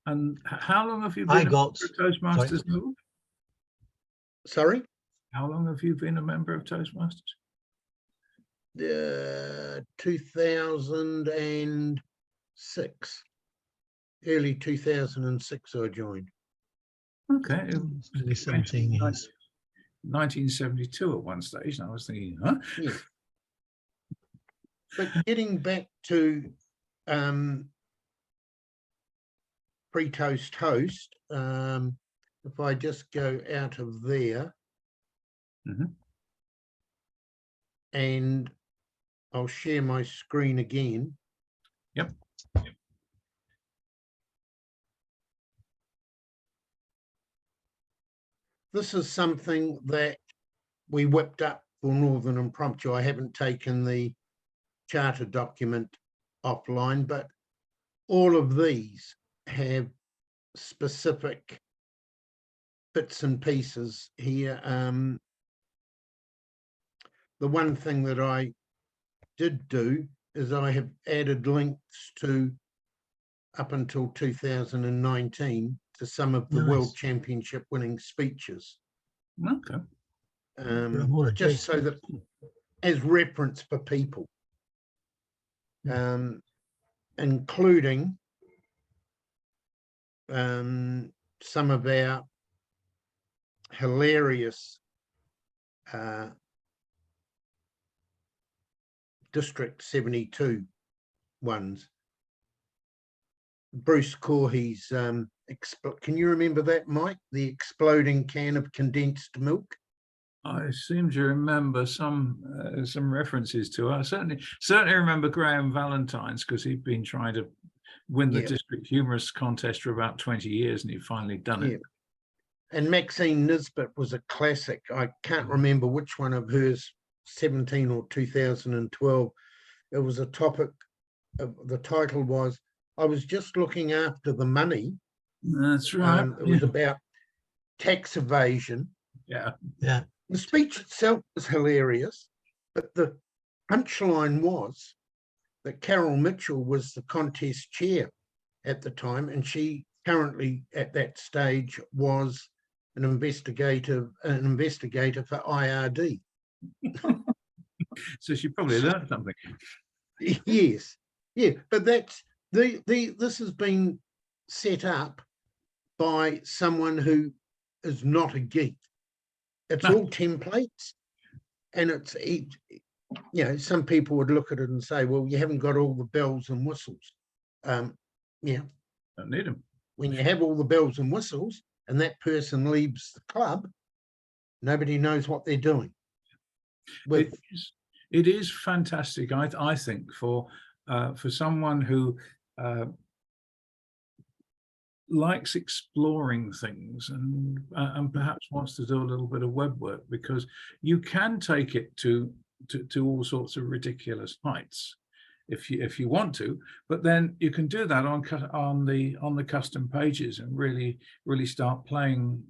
And how long have you I been got a Toastmasters? Sorry? How long have you been a member of Toastmasters? 2006. Early 2006 I joined. Okay. Nearly 17 years. 1972 at one stage, and I was thinking, huh? Yeah. But getting back to pre-toast toast, if I just go out of there, and I'll share my screen again. Yep. This is something that we whipped up for Northern Impromptu. I haven't taken the charter document offline, but all of these have specific bits and pieces here. The one thing that I did do is I have added links to up until 2019 to some of the World Championship winning speeches. Okay. Just so that as reference for people, including some of our hilarious District 72 ones. Bruce Corey's, can you remember that, Mike? The exploding can of condensed milk? I seem to remember some references to it. I certainly remember Graham Valentine's, because he'd been trying to win the District Humorous Contest for about 20 years, and he'd finally done it. And Maxine Nisbet was a classic. I can't remember which one of hers, 17 or 2012. It was a topic, the title was, I was just looking after the money. That's right. It was about tax evasion. Yeah. The speech itself was hilarious, but the punchline was that Carol Mitchell was the contest chair at the time, and she currently at that stage was an investigator for IRD. So she probably learned something. Yes, yeah, but that's this has been set up by someone who is not a geek. It's all templates, and it's, you know, some people would look at it and say, well, you haven't got all the bells and whistles. Yeah, Don't need them. When you have all the bells and whistles and that person leaves the club, nobody knows what they're doing. It is fantastic, I think, for someone who likes exploring things and perhaps wants to do a little bit of web work, because you can take it to all sorts of ridiculous heights if you want to, but then you can do that on the custom pages and really start playing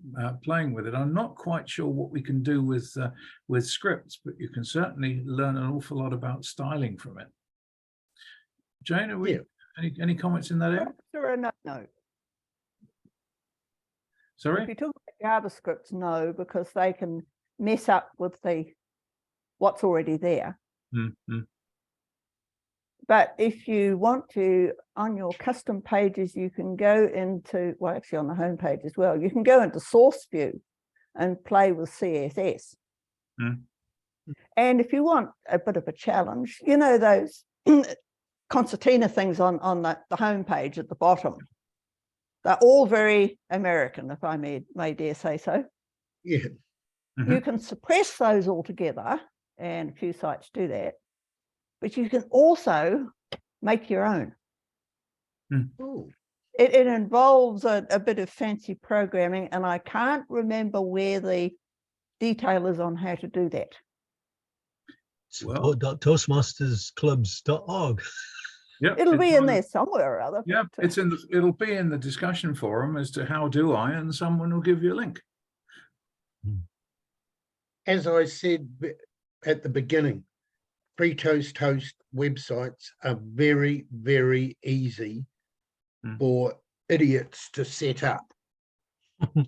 with it. I'm not quite sure what we can do with scripts, but you can certainly learn an awful lot about styling from it. Jane, are we any comments in that area? Sure, no. Sorry? If you talk about JavaScripts, no, because they can mess up with what's already there. Mm-hmm. But if you want to, on your custom pages, you can go into, well, actually on the home page as well, you can go into source view and play with CSS. Mm. And if you want a bit of a challenge, you know, those concertina things on the home page at the bottom, they're all very American, if I may dare say so. Yeah. Mm-hmm. You can suppress those altogether, and a few sites do that. But you can also make your own. Oh. It involves a bit of fancy programming, and I can't remember where the detail is on how to do that. Toastmastersclubs.org. Yeah, it'll be in there somewhere or other. Yeah, it'll be in the discussion forum as to how do I, and someone will give you a link. As I said at the beginning, pre-toast toast websites are very, very easy for idiots to set up.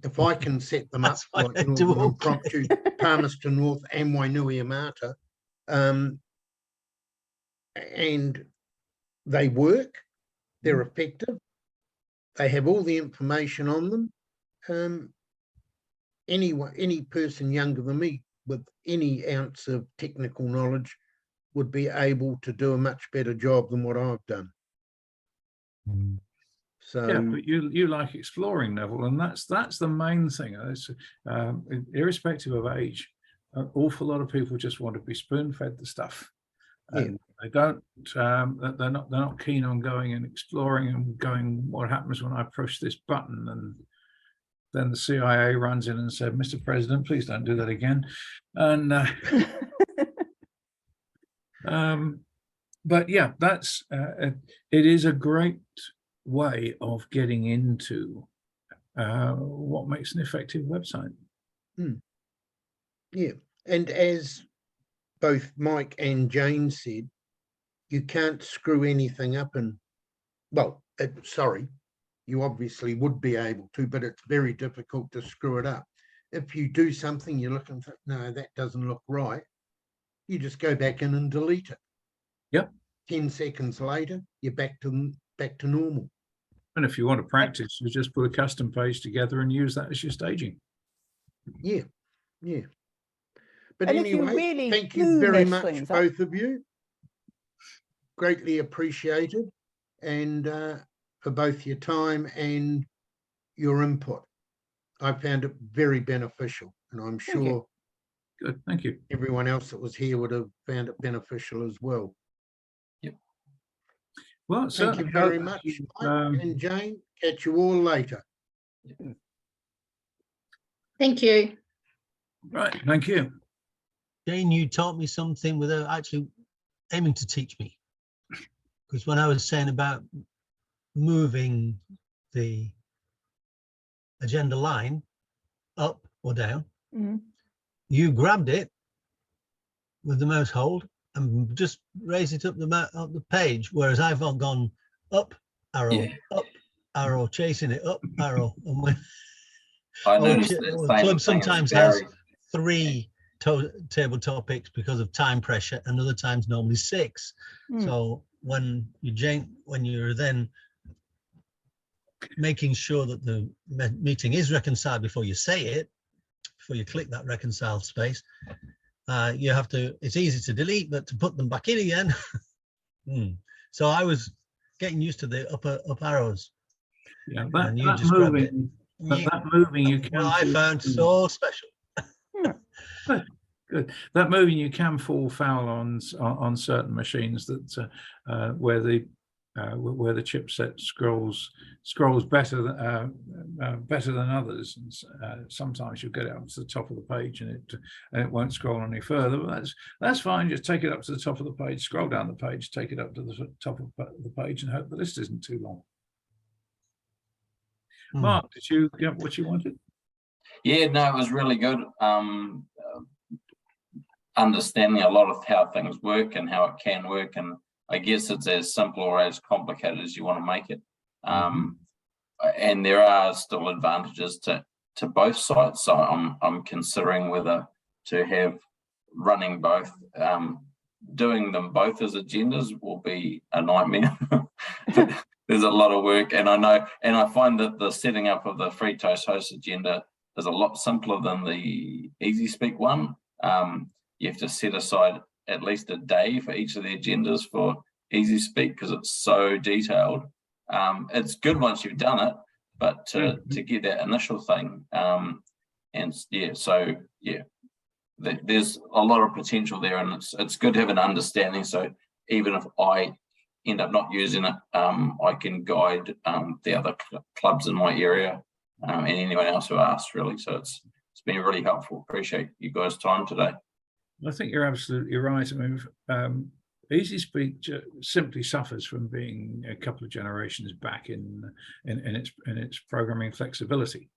If I can set them up, That's why like I do Northern okay. Impromptu, Palmerston North and Wainuiomata, and they work, they're effective, they have all the information on them, any person younger than me with any ounce of technical knowledge would be able to do a much better job than what I've done. So Yeah, but you like exploring, Neville, and that's the main thing. Irrespective of age, an awful lot of people just want to be spoon-fed the stuff, and they don't. They're not keen on going and exploring and going. What happens when I push this button? And then the CIA runs in and said, "Mr. President, please don't do that again." And but yeah, that's it is a great way of getting into what makes an effective website. Yeah, and as both Mike and Jane said, you can't screw anything up, and well, sorry, you obviously would be able to, but it's very difficult to screw it up. If you do something, you look and think, no, that doesn't look right, you just go back in and delete it. Yep. 10 seconds later, you're back to normal. And if you want to practice, you just put a custom page together and use that as your staging. Yeah. But And if you anyway, really thank do you very mess much, things up- both of you. Greatly appreciated, and for both your time and your input. I found it very beneficial, and I'm Thank you. sure Good, thank you. everyone else that was here would have found it beneficial as well. Well, Thank you very much, Mike and Jane. Catch you all later. Thank you. Right, thank you. Jane, you taught me something without actually aiming to teach me. Because when I was saying about moving the agenda line up or down, Mhm. you grabbed it with the mouse hold and just raised it up the page, whereas I've gone up arrow, up arrow, chasing it, up arrow, and when I noticed that same club thing sometimes as has Barry. 3 table topics because of time pressure, and other times normally 6. So when you're then making sure that the meeting is reconciled before you say it, before you click that reconcile space, you have to, it's easy to delete, but to put them back in again. So I was getting used to the up arrows. Yeah, And you that just grabbed it. moving, that moving you can. Well, I found so special. Good. That moving you can fall foul on certain machines that where the chipset scrolls better than others, and sometimes you'll get it up to the top of the page and it won't scroll any further. But that's fine. Just take it up to the top of the page, scroll down the page, take it up to the top of the page, and hope the list isn't too long. Mark, did you get what you wanted? Yeah, no, it was really good. Understanding a lot of how things work and how it can work, and I guess it's as simple or as complicated as you want to make it. And there are still advantages to both sites. So I'm considering whether to have running both. Doing them both as agendas will be a nightmare. There's a lot of work, and I find that the setting up of the Free Toast Host agenda is a lot simpler than the Easy Speak one. You have to set aside at least a day for each of the agendas for Easy Speak because it's so detailed. It's good once you've done it, but to get that initial thing, there's a lot of potential there, and it's good to have an understanding. So even if I end up not using it, I can guide the other clubs in my area and anyone else who asks, really. So it's been really helpful. Appreciate you guys' time today. I think you're absolutely right. I mean, Easy Speak simply suffers from being a couple of generations back in its programming flexibility.